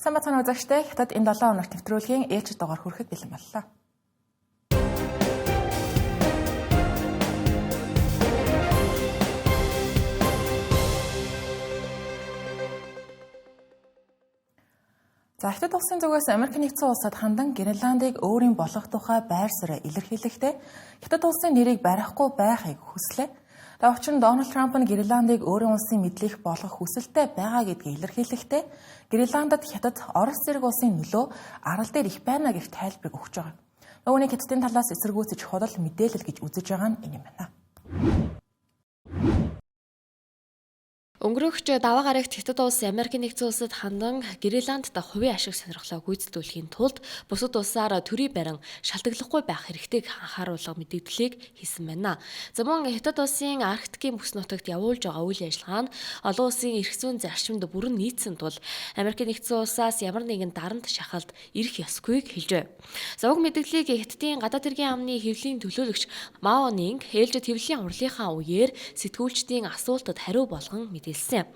Сайн бацхан үзэгчтэй хятад энэ 7 өнөрт нэвтрүүлгийн ээлжид дугаар хүрэхэд бэлэн боллоо. Хятад улсын зүгээс Америк нэгдсэн улсад хандан Гренландыг өөрийн болох тухай байр суурь илэрхийлэхдээ хятад улсын нэрийг барихгүй байхыг хүслээ. Учир нь Дональд Трамп нь Гренландыг өөрийн улсын мэдлэх болгох хүсэлтэй байгаа гэдгийг илэрхийлэхдээ Гренландад хятад Орос зэрэг улсын нөлөө арал дээр их байна гэх тайлбарыг өгч байгаа. Үүнийг хятадын талаас эсэргүүцэж худал мэдээлэл гэж үзэж байгаа нь энэ юм байна. Өнгөрөх даваа гарагт Хятад улс Америкийн нэгдсэн улсад хандан Гренландд хувийн ашиг сонирхлоо гүйцэтгүүлэхийн тулд бусад улсаар төрийн барин шалтгаглахгүй байх хэрэгтэйг анхааруулга мэдээллийг хийсэн байна. За мөн Хятад улсын Арктикийн бүс нутагт явуулж байгаа үйл ажиллагаа нь олон улсын эрх зүйн зарчимд бүрэн нийцсэн тул Америкийн нэгдсэн улсаас ямар нэгэн дарамт шахалт ирэх ёсгүйг хэлжээ. За уг мэдээллийг Хятадын гадаад хэргийн амны хэвлэлийн төлөөлөгч Мао Нинг ээлжид хэвлэлийн хурлынхаа үеэр сэтгүүлчдийн асуултад хариу болгон мэдээлсэн.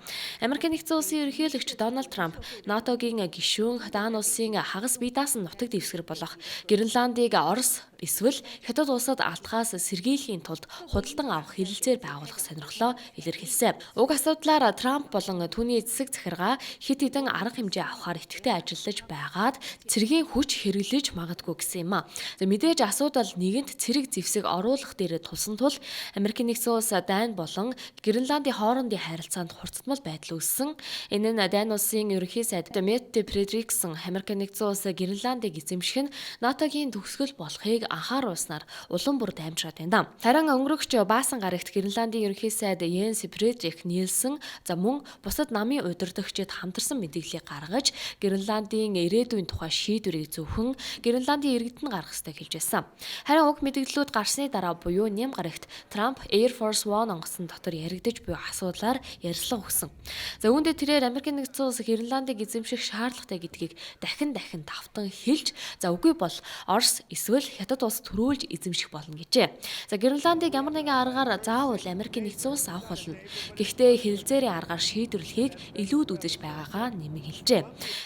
Америкийн нэгдсэн улсын ерөнхийлөгч Дональд Трамп НАТОгийн гишүүн Дан улсын хагас бие даасан нутаг дэвсгэр болох Гренландыг Орос эсвэл Хятад улсад алдахаас сэргийлэхийн тулд худалдан авах хэлэлцээр байгуулах сонирхлоо илэрхийлсэн. Уг асуудлаар Трамп болон түүний эцэг захиргаа хэд хэдэн арга хэмжээ авахар идэвхтэй ажиллаж байгаад цэргийн хүч хэрэглэж магадгүй гэсэн юм а. Мэдээж асуудал нэгэнт цэрэг зэвсэг оруулах дээр тулсан тул Америкийн нэгдсэн улс Дайн болон Гренландын хоорондын харилцаанд хурцтмал байдал үүссэн. Энэ нь Дайн улсын ерөнхий сайд Метте Фредериксон Америкийн нэгдсэн улс Гренландыг эзэмших нь НАТОгийн төгсгөл болохыг анхааруулснаар улам бүр даймжраад байна. Харин өнгөрөгч баасан гарагт Гренландын ерөнхий сайд Йенс Фредерик Нильсон мөн бусад намын удирдагчид хамтарсан мэдээллийг гаргаж Гренландын ирээдүйн тухай шийдвэрийг зөвхөн Гренландын иргэд нь гаргах ёстой хэлж байсан. Харин уг мэдээллүүд гарсны дараа буюу нэм гарагт Трамп Air Force One онгоцон дотор яригдж буй асуудлаар ярилцлага өгсөн. За үүндээ тэрээр Америкийн нэгдсэн улс Гренландыг эзэмших шаардлагатай гэдгийг дахин давтан хэлж үгүй бол Орос эсвэл Хятад улс төрүүлж эзэмших болно гэжээ. За Гренландыг ямар нэгэн аргаар заавал Америкийн нэгдсэн улс авах болно. Гэхдээ хэлэлцээрийн аргаар шийдвэрлэхийг илүүд үзэж байгаагаа нэмэн хэлжээ.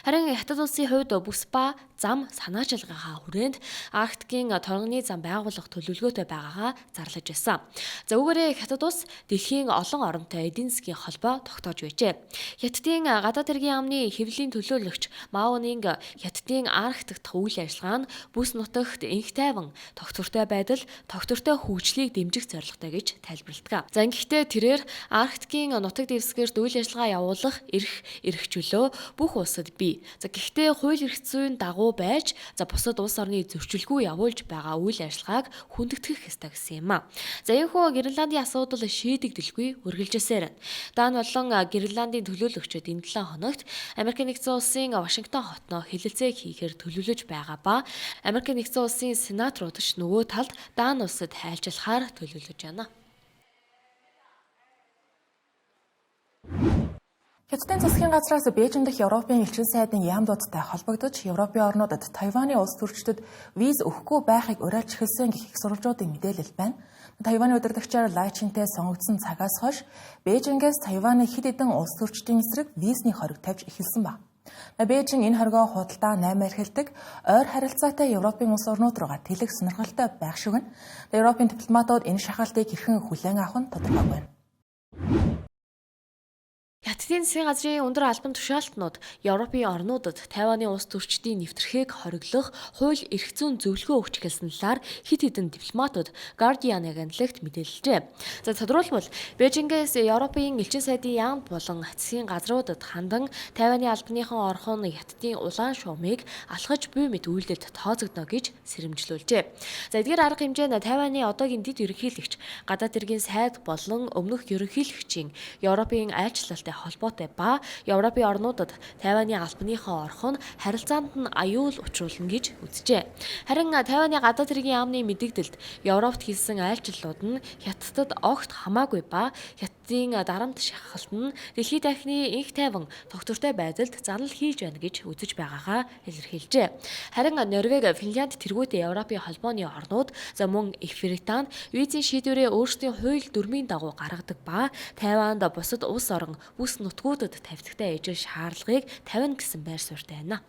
Харин Хятад улсын хувьд бүс ба зам санаачилгаагаа хүрээнд Арктикийн торгоны зам байгуулах төлөвлөгөөтэй байгаагаа зарлаж байсан. За үүгээрээ Хятад улс дэлхийн олон оронтой эдийн засгийн холбоо тогтоож байжээ. Хятадын гадаад хэргийн амны хэвлэлийн төлөөлөгч Мао Нинг Хятадын Арктик дахь үйл ажиллагаа нь бүс нутагт энх тайван, тогтвортой байдал, тогтвортой хөгжлийг дэмжих зорилготой гэж тайлбарладаг. За ингэхдээ тэрээр Арктикийн нутаг дэвсгэрт үйл ажиллагаа явуулах эрх чөлөө бүх улсад бий. За гэхдээ хууль эрх зүйн дагуу байж бусад улс орны зөрчилгүй явуулж байгаа үйл ажиллагааг хүндэтгэх ёстой гэсэн юм а. За энэхүү Гренландын асуудал шийдэгдэлгүй үргэлжилсээр байна. Дан болон Гренландын төлөөлөгчид энэ 7 хоногт Америкийн нэгдсэн улсын Вашингтон хотноо хэлэлцээ хийхээр төлөвлөж байгаа ба Америкийн нэгдсэн улсын сенаторууд ч нөгөө талд Дан улсад хайлчлахаар төлөвлөж байна. Хятадын засгийн газраас Бээжин дахь Европын элчин сайдын яамдуудтай холбогдож Европын орнуудад Тайваны улс төрчдөд виз өгөхгүй байхыг уриалж эхэлсэн гэх их сурвалжуудын мэдээлэл байна. Тайваны удирдагчаар Лай Чинтэй сонгогдсон цагаас хойш Бээжингээс Тайваны хэд хэдэн улс төрчдийн эсрэг визний хориг тавьж эхэлсэн ба. Бээжин энэ хоригоо худалдаа 8 эрхэлдэг ойр харилцаатай Европын улс орнууд руугаа тэлэх сонирхолтой байх шиг нь Европын дипломатууд энэ шахалтыг хэрхэн хүлээн авах нь тодорхой байна. Хятадын засгийн газрын өндөр албан тушаалтнууд Европын орнуудад Тайваны улс төрчдийн нэвтрэхийг хориглох хууль эрх зүйн зөвлөгөө өгч гэлсэн талаар хэд хэдэн дипломатууд Guardian агентлагт мэдээлжээ. За тодорхойлбол Бээжингээс Европын элчин сайдын яамд болон засгийн газруудад хандан Тайваны албаныхан орхон Хятадын улаан шуумыг алхаж буй мэт үйлдэлд тооцогдно гэж сэрэмжлүүлжээ. За эдгээр арга хэмжээ нь Тайваны одоогийн дэд ерөнхийлөгч, гадаад хэргийн сайд болон өмнөх ерөнхийлөгчийн Европын айлчлалтай холбоотой ба Европын орнуудад Тайваны албаныхан орхон харилцаанд нь аюул учруулна гэж үзжээ. Харин Тайваны гадаад хэргийн яамны мэдээлэлд Европт хийсэн айлчлалууд нь Хятадд огт хамаагүй ба Хятадын дарамт шахалт нь дэлхийд дахины энх тайван тогтвортой байдалд занал хийж байна гэж үзэж байгаагаа илэрхийлжээ. Харин Норвеги, Финлянд тэргүүт Европын холбооны орнууд мөн Их Британи визийн шийдвэрээ өөрсдийн хууль дүрмийн дагуу гаргадаг ба Тайванд бусад улс орон бүс бүс нутгуудад тавьдагтай ижил шаардлагыг тавина гэсэн байр суурьтай байна.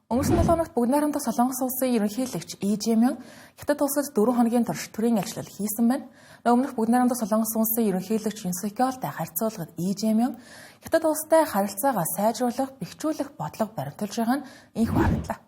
Өнгөрсөн 7 хоногт бүгд найрамдах Солонгос улсын ерөнхийлөгч Lee Jae-myung Хятад улсад 4 хоногийн турш төрийн ажиллал хийсэн байна. Өмнөх бүгд найрамдах Солонгос улсын ерөнхийлөгч Yoon Suk-yeolтай харьцуулахад Lee Jae-myung Хятад улстай харилцаагаа сайжруулах, бэхжүүлэх бодлого баримтуулж байгаа нь энэхүү харагдлаа.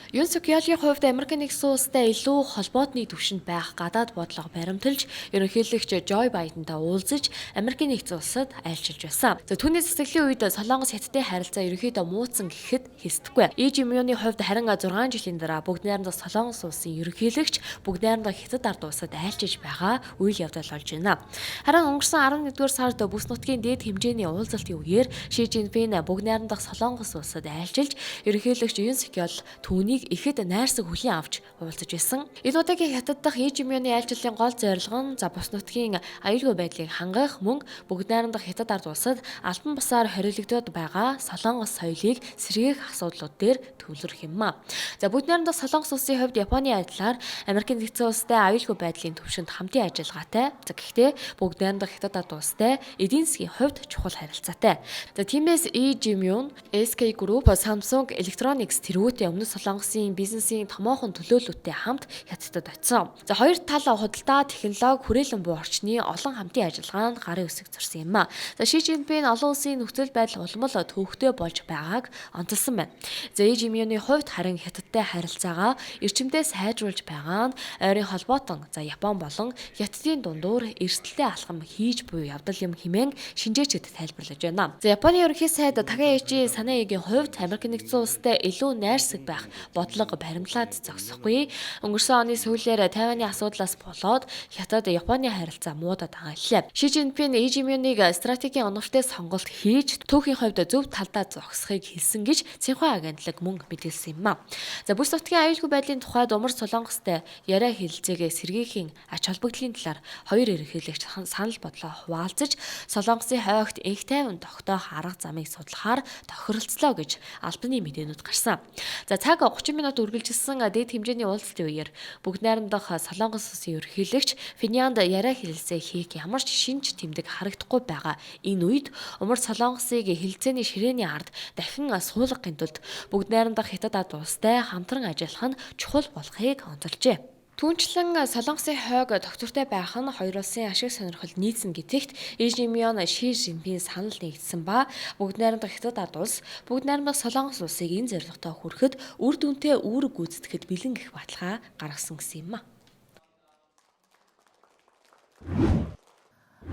Yoon Suk-yeoлийн хувьд Америкийн нэгдсэн улстай илүү холбоотны түвшинд байх гадаад бодлого баримталж, ерөнхийлөгч Joe Biden-тай уулзаж Америкийн нэгдсэн улсад айлчилж байсан. Түүний цэцэглэлийн үед Солонгос Хятадын харилцаа ерөнхийдөө мууцсан гэхэд хэлсдэггүй. Lee Jae-myung-ийн хувьд харин 6 жилийн дараа бүгд найрамдах Солонгос улсын ерөнхийлөгч бүгд найрамдах Хятад ард улсад айлчилж байгаа үйл явдал болж байна. Харин өнгөрсөн 11-р сард бүс нутгийн дээд хэмжээний уулзалтын үеэр Xi Jinping бүгд найрамдах Солонгос улсад айлчилж, ерөнхийлөгч Yoon Suk-yeol түүнийг ихэд найрсаг хүлээн авч уулзаж байсан. Энэ удаагийн Хятад дахь Lee Jae-myung-ийн айлчлалын гол зорилго нь бус нутгийн аюулгүй байдлыг хангах, мөн бүгд найрамдах Хятад ард улсад албан бусаар хоригдоод байгаа Солонгос соёлыг сэргээх асуудлууд дээр төвлөрөх юм аа. Бүгд найрамдах Солонгос улсын хувьд Японы адилаар Америкийн нэгдсэн улстай аюулгүй байдлын түвшинд хамтын ажиллагаатай. Гэхдээ бүгд найрамдах Хятад ард улстай эдийн засгийн хувьд чухал харилцаатай. Тиймээс Lee Jae-myung, SK Group, Samsung Electronics тэргүүтээ өмнөд Солонгосын бизнесийн томоохон төлөөлөлттэй хамт Хятадд очсон. Хоёр тал худалдаа, технологи, хүрээлэн буй орчны олон хамтын ажиллагаанд гарын үсэг зурсан юм аа. Xi Jinping олон улсын нөхцөл байдал улмал төвөгтэй болж байгааг онцолсон байна. Lee Jae-myung-ийн хувьд харин Хятадтай харилцаагаа эрчимдээ сайжруулж байгаа нь ойрын холбоотон Япон болон Хятадын дундуур эрсдэлтэй алхам хийж буй явдал юм хэмээн шинжээчид тайлбарлаж байна. Японы ерөнхий сайд Takaichi Sanae-гийн хувьд Америкийн нэгдсэн улстай илүү найрсаг байх бодлого баримтлаад зогсохгүй. Өнгөрсөн оны сүүлээр Тайваны асуудлаас болоод Хятад Японы харилцаа муудаад байгаа лээ. Xi Jinping Lee Jae-myung-ыг стратегийн оновчтой сонголт хийж түүхийн хувьд зөв талдаа зогсохыг хэлсэн гэж Цинхуа агентлаг мөн мэдээлсэн юм аа. Бүс нутгийн аюулгүй байдлын тухайд Умар Солонгостой яриа хэлэлцээгээ сэргийхийн ач холбогдлын талаар хоёр ерөнхийлөгч санал бодлоо хуваалцаж, Солонгосын хойгт энх тайван тогтоох арга замыг судлахаар тохиролцлоо гэж албаны мэдээнүүд гарсан. Цаг 30 минут үргэлжилсэн дээд хэмжээний уулзалтын үеэр бүгд найрамдах Солонгос улсын ерөнхийлөгч Финлянд яриа хэлэлцээ хийх ямар ч шинж тэмдэг харагдахгүй байгаа. Энэ үед Умар Солонгосыг хэлэлцээний ширээний ард дахин суулгахын тулд бүгд найрамдах Хятад ард улстай хамтран ажиллах нь чухал болохыг онцолжээ. Түүнчлэн Солонгосын хойг тогтвортой байх нь хоёр улсын ашиг сонирхол нийцнэ гэдэгт Lee Jae-myung, Xi Jinping санал нэгдсэн ба бүгд найрамдах Хятад ард улс бүгд найрамдах Солонгос улсыг энэ зорилготой хүрэхэд үр дүнтэй үүрэг гүйцэтгэхэд бэлэн гэх баталгаа гаргасан гэсэн юм а.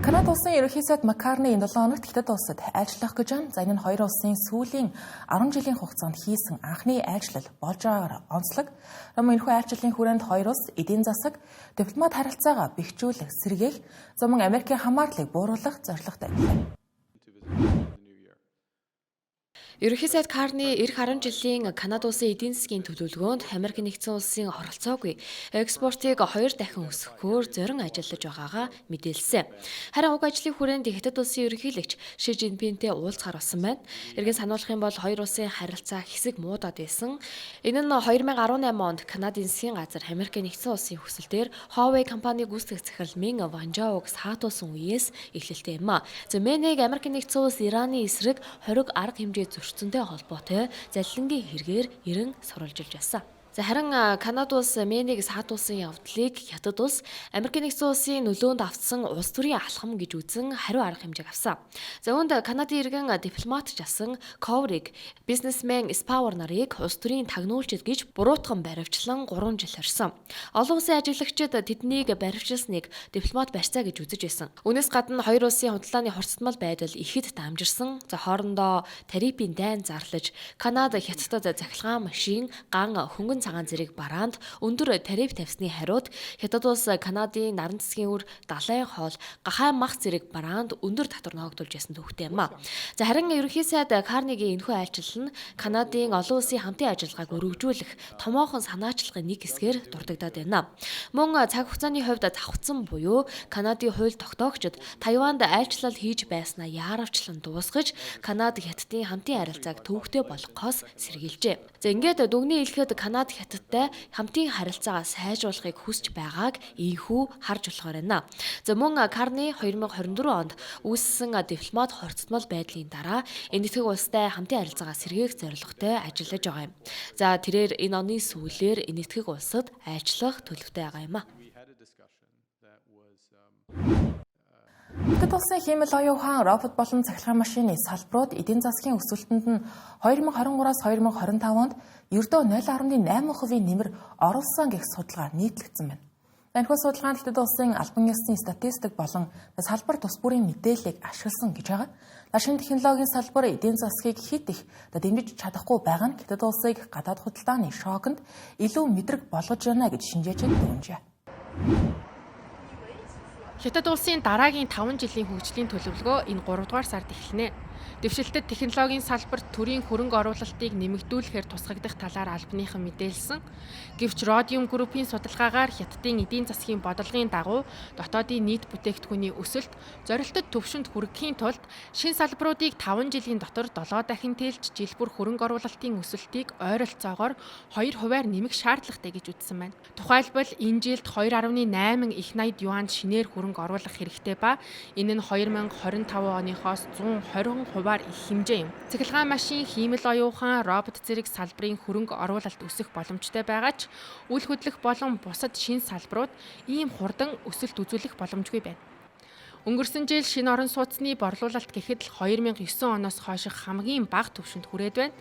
Канада улсын ерөнхий сайд Маккарни энэ 7 хоногт Хятад улсад айлчлах гэж байна. Энэ хоёр улсын сүүлийн 10 жилийн хугацаанд хийсэн анхны айлчлал болж байгаагаар онцлог. Энэхүү айлчлалын хүрээнд хоёр улс эдийн засаг, дипломат харилцаагаа бэхжүүлэх, сэргээх, мөн Америкийн хамаарлыг бууруулах зорилготой байлаа. Ерөнхий сайд Карни эх 10 жилийн Канада улсын эдийн засгийн төлөвлөгөөнд Америк нэгдсэн улсын оролцоогүй экспортыг 2 дахин өсгөхөөр зорин ажиллаж байгаагаа мэдээлсэн. Харин уг ажлын хүрээнд Хятад улсын ерөнхийлөгч Xi Jinpingтэй уулзахаар болсон байна. Эргэн сануулах юм бол хоёр улсын харилцаа хэсэг муудаад байсан. Энэ нь 2018 онд Канадын засгийн газар Америк нэгдсэн улсын хүсэлтээр Huawei компани гүйцэтгэх захирал Мин Ванжаог саатуулсан үеэс эхэлтэй юм а. Мэнэг Америк нэгдсэн улс Ираны эсрэг хориг арга хэмжээ зөрчсөнтэй холбоотой залилангийн хэрэгээр эрен сурвалжилж байсан. Харин Канада улс Мэнэг саатуулсан явдлыг Хятад улс Америк нэгдсэн улсын нөлөөнд автсан улс төрийн алхам гэж үзэн хариу арга хэмжээг авсан. Үүнд Канадын иргэн дипломат жасан Ковриг бизнесмен Спауэр нарыг улс төрийн тагнуулчид гэж буруутган баривчлан 3 жил хорьсон. Олон улсын ажиглагчид тэднийг баривчилсныг дипломат барьцаа гэж үзэж байсан. Үүнээс гадна хоёр улсын худалдааны хорцтмол байдал ихэд дамжирсан. Хоорондоо тарифын дайн зарлаж Канада Хятадд захилгаан машин, ган, хөнгөн цагаан зэрэг бараанд өндөр тариф тавьсны хариуд Хятад улс Канадын наран цэцгийн үр далайн хоол, гахай мах зэрэг бараанд өндөр татвар ногдуулж байсан төвхтэй юм а. Харин ерөнхий сайд Карнигийн энэхүү айлчлал нь Канадын олон улсын хамтын ажиллагааг өргөжүүлэх томоохон санаачлагын нэг хэсгээр дурддагдаад байна. Мөн цаг хугацааны хувьд давхцсан буюу Канадын хууль тогтоогчид Тайванд айлчлал хийж байснаа яаравчлан дуусгаж Канада Хятадын хамтын харилцааг төвөгтэй болгохоос сэргийлжээ. За ингээд дүгнээ хэлэхэд Канада Хятадтай хамтын харилцаагаа сайжруулахыг хүсэж байгааг ийхүү харж болохоор байна. За мөн Карни 2024 онд үүссэн дипломат хорцтмол байдлын дараа энэ нэтгэг улстай хамтын харилцаагаа сэргээх зорилготой ажиллаж байгаа юм. За тэрээр энэ оны сүүлээр энэ нэтгэг улсад айлчлах төлөвтэй байгаа юм а. Хятад улсын хиймэл оюухан робот болон цахилгаан машины салбарууд эдийн засгийн өсөлтөнд нь 2023-аас 2025 онд ердөө 0.8% нэмэр оруулсан гэх судалгаа нийтлэгдсэн байна. Энэхүү судалгаанд Хятад улсын албан ёсны статистик болон салбар тус бүрийн мэдээллийг ашигласан гэж байгаа. Шинэ технологийн салбар эдийн засгийг хэд их дэмжиж чадахгүй байгаа нь Хятад улсыг гадаад худалдааны шоконд илүү мэдрэг болгож байна гэж шинжээчид дүгнжээ. Хятад улсын дараагийн 5 жилийн хөгжлийн төлөвлөгөө энэ 3 дугаар сард эхэлнэ. Дэвшилтэд технологийн салбарт төрийн хөрөнгө оруулалтыг нэмэгдүүлэхээр тусгагдах талаар албаныхан мэдээлсэн. Гэвч Rhodium Group-ийн судалгаагаар Хятадын эдийн засгийн бодлогын дагуу дотоодын нийт бүтээгдэхүүний өсөлт зорилттой түвшинд хүрэхийн тулд шинэ салбаруудыг 5 жилийн дотор 7 дахин тээлж жил бүр хөрөнгө оруулалтын өсөлтийг ойролцоогоор 2% нэмэх шаардлагатай гэж үзсэн байна. Тухайлбал энэ жилд 2.8 их 80 юанд шинээр хөрөнгө оруулах хэрэгтэй ба энэ нь 2025 оныхоос 120%-аар их хэмжээ юм. Цахилгаан машин, хиймэл оюухан, робот зэрэг салбарын хөрөнгө оруулалт өсөх боломжтой байгаа ч үл хөдлөх болон бусад шинэ салбарууд ийм хурдан өсөлт үзүүлэх боломжгүй байна. Өнгөрсөн жил шинэ орон сууцны борлуулалт гэхэд л 2009 оноос хойш хамгийн бага түвшинд хүрээд байна.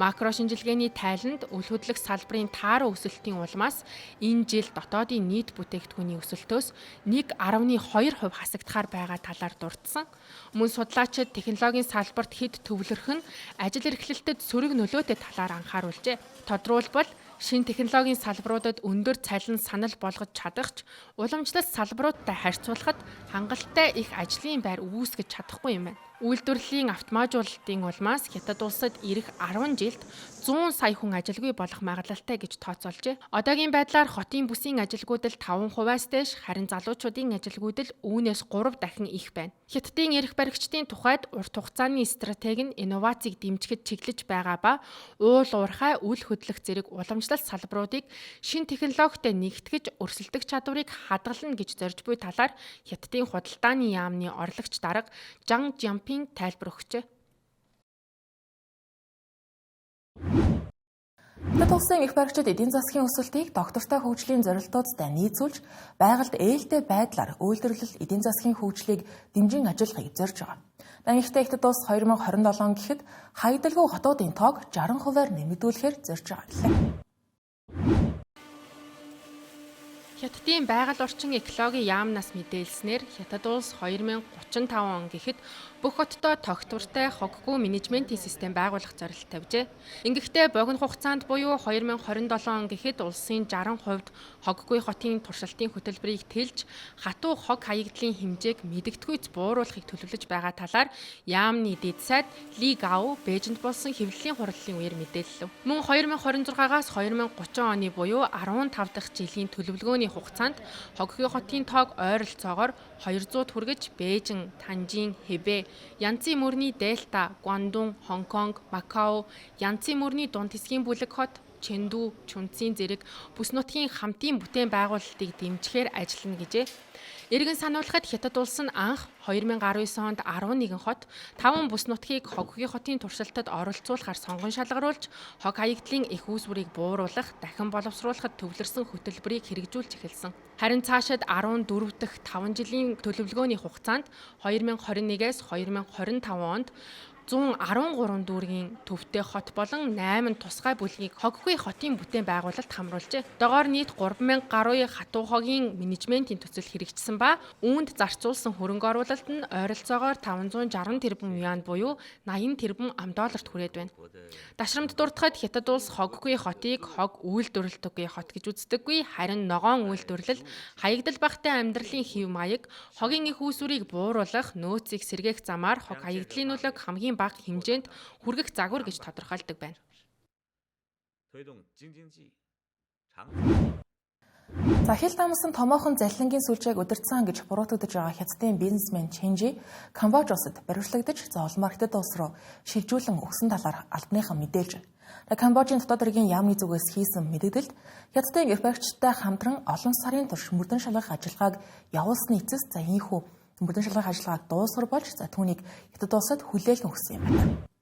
Макро шинжилгээний тайланд үл хөдлөх салбарын тааруу өсөлтийн улмаас энэ жил дотоодын нийт бүтээгдэхүүний өсөлтөөс 1.2% хасагдахаар байгаа талаар дурдсан. Мөн судлаачид технологийн салбарт хэд төвлөрөх нь ажил эрхлэлтэд сөрөг нөлөөтэй талаар анхааруулжээ. Тодорхойлбол шинэ технологийн салбаруудад өндөр цалин санал болгож чадах ч уламжлалт салбаруудтай харьцуулахад хангалттай их ажлын байр үүсгэж чадахгүй юм байна. Үйлдвэрлэлийн автоматжуулалтын улмаас Хятад улсад ирэх 10 жилд 100 сая хүн ажилгүй болох магадлалтай гэж тооцоолжээ. Одоогийн байдлаар хотын бүсийн ажилгүйдэл 5%-аас дээш, харин залуучуудын ажилгүйдэл үүнээс 3 дахин их байна. Хятадын эрх баригчдын тухайд урт хугацааны стратеги нь инновацийг дэмжихэд чиглэж байгаа ба уул уурхай үл хөдлөх зэрэг уламжлалт салбаруудыг шинэ технологитой нэгтгэж өрсөлдөх чадварыг хадгална гэж зорж буй талаар Хятадын худалдааны яамны орлогч дарга Жан Жямпинг тайлбар өгчээ. Хятад улсын эрх баригчид эдийн засгийн өсөлтийг доктортой хөгжлийн зорилтуудтай нийцүүлж байгальд ээлтэй байдлаар үйлдвэрлэл эдийн засгийн хөгжлийг дэмжин ажиллахыг зорж байгаа. Гэхдээ Хятад улс 2027 гэхэд хаягдалгүй хотуудын тоог 60%-аар нэмэгдүүлэхээр зорж байгаа гэлээ. Хятадын байгаль орчин экологийн яамнаас мэдээлснээр Хятад улс 2035 он гэхэд бүх хоттой тогтвортой хоггүй менежментийн систем байгуулах зорилт тавьжээ. Ингэхдээ богино хугацаанд буюу 2027 он гэхэд улсын 60% хоггүй хотын туршилтын хөтөлбөрийг тэлж хатуу хог хаягдлын хэмжээг мэдэгдэхүйц бууруулахыг төлөвлөж байгаа талаар яамны дэд сайд Ли Гау Бээжинд болсон хэвлэлийн хурлын үеэр мэдээллэв. Мөн 2026-аас 2030 оны буюу 15 дахь жилийн төлөвлөгөөний хугацаанд хоггүй хотын тоог ойролцоогоор 200-д хүргэж Бээжин, Танжин, Хэбэ, Янцын мөрний Дельта, Гуандун, Хонконг, Макао, Янцын мөрний дунд хэсгийн бүлэг хот, Чэнду, Чүнцин зэрэг бүс нутгийн хамтын бүтээн байгуулалтыг дэмжихээр ажиллана гэжээ. Иргэн сануулахад Хятад улс нь анх 2019 онд 11 хот, 5 бүс нутгийг хоггүй хотын туршилтад оролцуулахар сонгон шалгаруулж, хог хаягдлын их үүсвэрийг бууруулах, дахин боловсруулахад төвлөрсөн хөтөлбөрийг хэрэгжүүлж эхэлсэн. Харин цаашид 14 дахь 5 жилийн төлөвлөгөөний хугацаанд 2021-ээс 2025 онд 113 дүүргийн төвтэй хот болон 8 тусгай бүлгийг хоггүй хотын бүтээн байгуулалт хамруулжээ. Догоор нийт 3000 гаруй хатуу хогийн менежментийн төсөл хэрэгжсэн ба үүнд зарцуулсан хөрөнгө оруулалт нь ойролцоогоор 560 тэрбум юан буюу 80 тэрбум $. Хүрээд байна. Дашрамд дурдахад Хятад улс хоггүй хотыг хог үйлдвэрлэдэггүй хот гэж үздэггүй, харин ногоон үйлдвэрлэл, хаягдал багтай амьдралын хэв маяг, хогийн их үүсвэрийг бууруулах, нөөцийг сэргээх замаар хог хаягдлын нөлөөг хамгийн бага хэмжээнд хүргэх загвар гэж тодорхойлдог байна. Хил дамсан томоохон залилангийн сүлжээг удирдсан гэж буруутгагдж байгаа Хятадын бизнесмен Чэнжи Камбож улсад баривчлагдаж улмаар Хятад улс руу шилжүүлэн өгсөн талаар албаныхан мэдээлж байна. Камбожийн дотоод хэргийн яамны зүгээс хийсэн мэдээлэлд Хятадын эрх баригчтай хамтран олон сарын турш мөрдөн шалгах ажиллагааг явуулсны эцэст ийхүү мөрдөн шалгах ажиллагааг дуусгар болж түүнийг Хятад улсад хүлээлт өгсөн юм байна.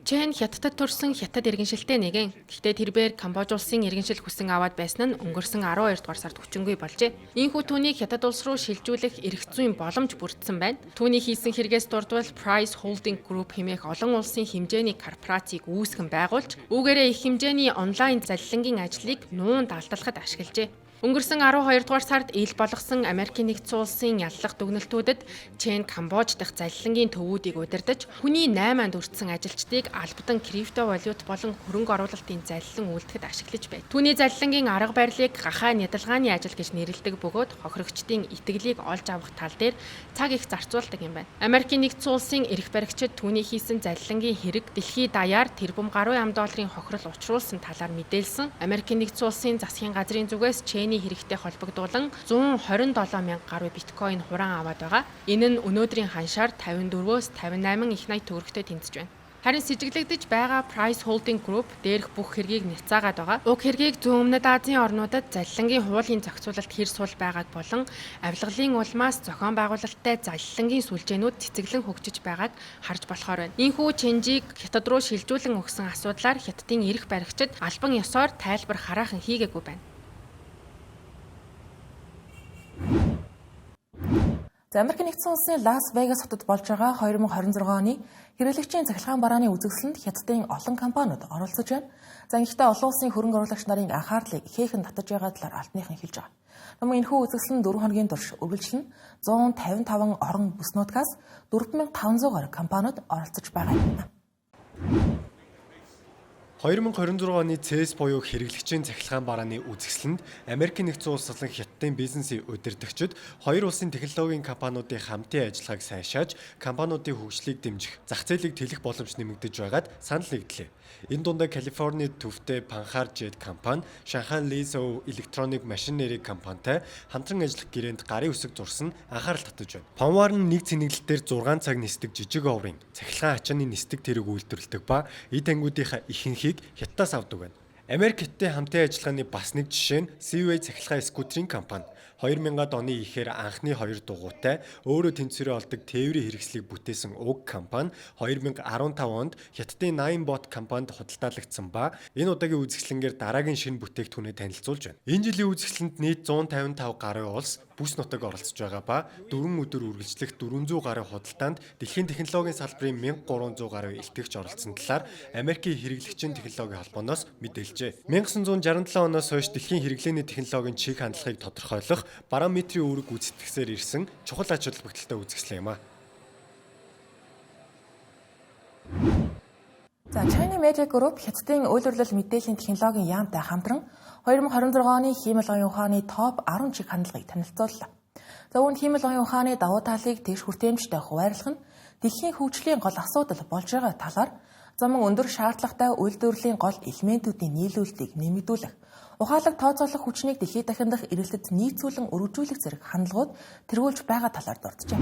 Чен Хятадд төрсэн Хятад иргэншилтэй нэгэн. Гэхдээ тэрээр Камбож улсын иргэншил хүсэн аваад байсан нь өнгөрсөн 12 дугаар сард хүчингүй болжээ. Ийхүү түүнийг Хятад улс руу шилжүүлэх эрх зүйн боломж бүрдсэн байна. Түүний хийсэн хэрэгээс дурдвал Price Holding Group хэмээх олон улсын хэмжээний корпорацийг үүсгэн байгуулж, үүгээрээ их хэмжээний онлайн залилангийн ажлыг нуун далдлахад ашиглажээ. Өнгөрсөн 12 дугаар сард ил болгосон Америкийн нэгдсэн улсын яллах дүгнэлтүүдэд Чен Камбож дахь залилангийн төвүүдийг удирдах, хүний 8-нд өртсөн ажилчдыг албадан криптовалют болон хөрөнгө оруулалтын залилан үйлдэхэд ашиглаж байна. Түүний залилангийн арга барилыг гахаа нядалгааны ажил гэж нэрлэдэг бөгөөд хохирогчдын итгэлийг олж авах тал дээр цаг их зарцуулдаг юм байна. Америкийн нэгдсэн улсын эрх баригчид түүний хийсэн залилангийн хэрэг дэлхийд даяар тэрбум гаруй ам долларын хохирол учруулсан талаар мэдээлсэн. Америкийн нэгдсэн улсын засгийн газрын зүгээс Чен хэрэгтэй холбогдуулан 127 мянга гаруй биткойн хураан аваад байгаа. Энэ нь өнөөдрийн ханшаар 54-өөс 58 их 80 төгрөгтэй тэнцэж байна. Харин сэжиглэгдэж байгаа Price Holding Group дээрх бүх хэргийг няцаагаад байгаа. Уг хэргийг зүүн өмнөд Азийн орнуудад залилангийн хуулийн зохицуулалт хэр сул байгааг болон авилгалын улмаас зохион байгуулалттай залилангийн сүлжээнүүд цэцэглэн хөгжиж байгааг харж болохоор байна. Ийхүү Ченжийг Хятад руу шилжүүлэн өгсөн асуудлаар Хятадын эрх баригчид албан ёсоор тайлбар хараахан хийгээгүй байна. Америкийн нэгдсэн улсын Лас Вегас хотод болж байгаа 2026 оны хэрэглэгчийн цахилгаан барааны үзэсгэлэнт Хятадын олон компаниуд оролцож байна. Гэхдээ олон улсын хөрөнгө оруулагч нарын анхаарлыг ихээхэн татаж байгаа талаар албаныхан хэлж байгаа. Мөн энэхүү үзэсгэлэн 4 хоногийн турш үргэлжлэн 155 орон бүс нутгаас 4500 гаруй компаниуд оролцож байгаа юм. 2026 оны CES буюу хэрэглэгчийн цахилгаан барааны үзэсгэлэнд Америкийн нэгдсэн улс болон Хятадын бизнесийн удирдагчид хоёр улсын технологийн компаниудын хамтын ажиллагааг сайшааж, компаниудын хөгжлийг дэмжих, зах зээлийг тэлэх боломж нэмэгдэж байгаад санал нэгдлээ. Энэ дундаа Калифорни төвтэй Panhard Jet компани, Шанхай Lizhou электроник машинерийн компанитай хамтран ажиллах гэрээнд гарын үсэг зурсан анхаарал татаж байна. Panhard нь нэг цэнэглэлтээр 6 цаг нисдэг жижиг оврын цахилгаан ачааны нисдэг тэрэг үйлдвэрлэдэг ба эд ангиудынхаа ихэнхийг Хятадаас авдаг байна. Америк Хятадын хамтын ажиллагааны бас нэг жишээ нь Seaway цахилгаан скутерийн компани. 2000-ад оны ихээр анхны хоёр дугуйтай өөрөө тэнцвэрээ олдог тээврийн хэрэгслийг бүтээсэн уг компани 2015 онд Хятадын Ninebot компанид худалдаалагдсан ба энэ удаагийн үзэсгэлэнгээр дараагийн шинэ бүтээгдэхүүнээ танилцуулж байна. Энэ жилийн үзэсгэлэнд нийт 155 гаруй улс бүс нутаг оролцож байгаа ба 4 өдөр үргэлжлэх 400 гаруй худалдаанд дэлхийн технологийн салбарын 1300 гаруй илтгэгч оролцсон талаар Америкийн хэрэглэгчийн технологийн холбооноос мэдээлжээ. 1967 оноос хойш дэлхийн хэрэглээний технологийн чиг хандлагыг тодорхойлох параметрийн үүрэг гүйцэтгсээр ирсэн чухал ач холбогдолтой үзэсгэлэн юм а. China Media Group Хятадын үйлдвэрлэл мэдээллийн технологийн яамтай хамтран 2026 оны хиймэл оюун ухааны топ 10 чиг хандлагыг танилцууллаа. Үүнд хиймэл оюун ухааны давуу талыг тэгш хүртээмжтэй хуваарлах нь дэлхийн хөгжлийн гол асуудал болж байгаа талаар замун өндөр шаардлагатай үйлдвэрлэлийн гол элементүүдийн нийлүүлэлтийг нэмэгдүүлэх, ухаалаг тооцоолох хүчнийг дэлхийд дахиндах эрэлтэд нийцүүлэн өргөжүүлэх зэрэг хандлагууд тэргүүлж байгаа талаар дурджээ.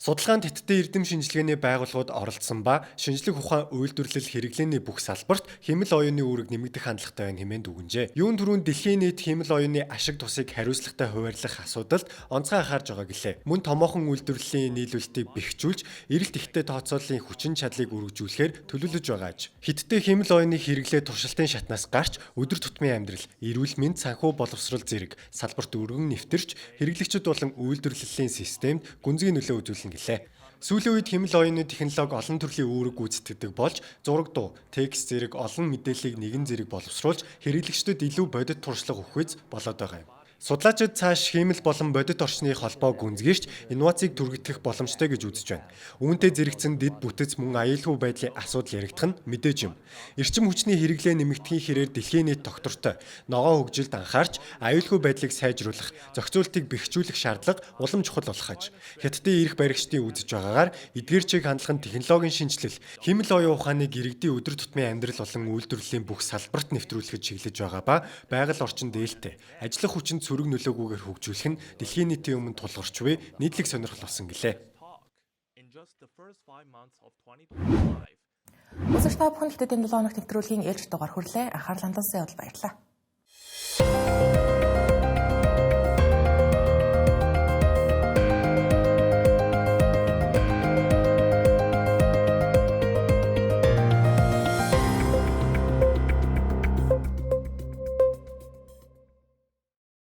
Судалгаанд Хятадын эрдэм шинжилгээний байгууллагууд оролцсон ба шинжлэх ухаан үйлдвэрлэл хэрэглээний бүх салбарт хиймэл оюуны үүрэг нэмэгдэх хандлагатай байна хэмээн дүгнжээ. Юун түрүүн дэлхийн нийт хиймэл оюуны ашиг тусыг хариуцлагатай хуваарлах асуудалд онцгой анхаарж байгаа гэлээ. Мөн томоохон үйлдвэрлэлийн нийлүүлэлтийг бэхжүүлж, эрэлт ихтэй тооцооллын хүчин чадлыг өргөжүүлэхээр төлөвлөж байгаа аж. Хятадын хиймэл оюуны хэрэглээ туршилтын шатнаас гарч өдөр тутмын амьдрал, эрүүл мэнд, санхүү боловсрол зэрэг салбарт өргөн нэвтэрч, хэрэглэгчид болон үйлдвэрлэлийн системд гүнзгий нөлөө үзүүлнэ гэлээ. Сүүлийн үед хиймэл оюуны технологи олон төрлийн үүрэг гүйцэтгэдэг болж зураг дуу, текст зэрэг олон мэдээллийг нэгэн зэрэг боловсруулж хэрэглэгчдэд илүү бодит туршлага өгөхөйц болоод байгаа юм. Судлаачид цааш хиймэл болон бодит орчны холбоо гүнзгийрч инновацийг түргэтгэх боломжтой гэж үзэж байна. Үүнтэй зэрэгцэн дэд бүтэц мөн аюулгүй байдлын асуудал яригдах нь мэдээж юм. Эрчим хүчний хэрэглээ нэмэгдэхийн хэрээр дэлхийн нийт доктортой ногоо хөгжилд анхаарч аюулгүй байдлыг сайжруулах, зохицуултыг бэхжүүлэх шаардлага улам чухал болох аж. Хятадын эрх баригчдын үзэж байгаагаар эдгээр чиг хандлах нь технологийн шинжилэл, хиймэл оюун ухааныг иргэдийн өдөр тутмын амьдрал болон үйлдвэрлэлийн бүх салбарт нэвтрүүлэхэд чиглэж байгаа ба байгаль орчин дээлтэй ажиллах хүчин сөрөг нөлөөгүйгээр хөгжүүлэх нь дэлхийн нийтийн өмнө тулгарч буй нийтлэг сонирхол болсон гэлээ. just the first 5 months of 2025. Өсөж та бүхэн хэдэд энэ 7 хоногт нэвтрүүлгийн ээлж дугаар хүрлээ. Анхаарал хандсан явдал баярлалаа.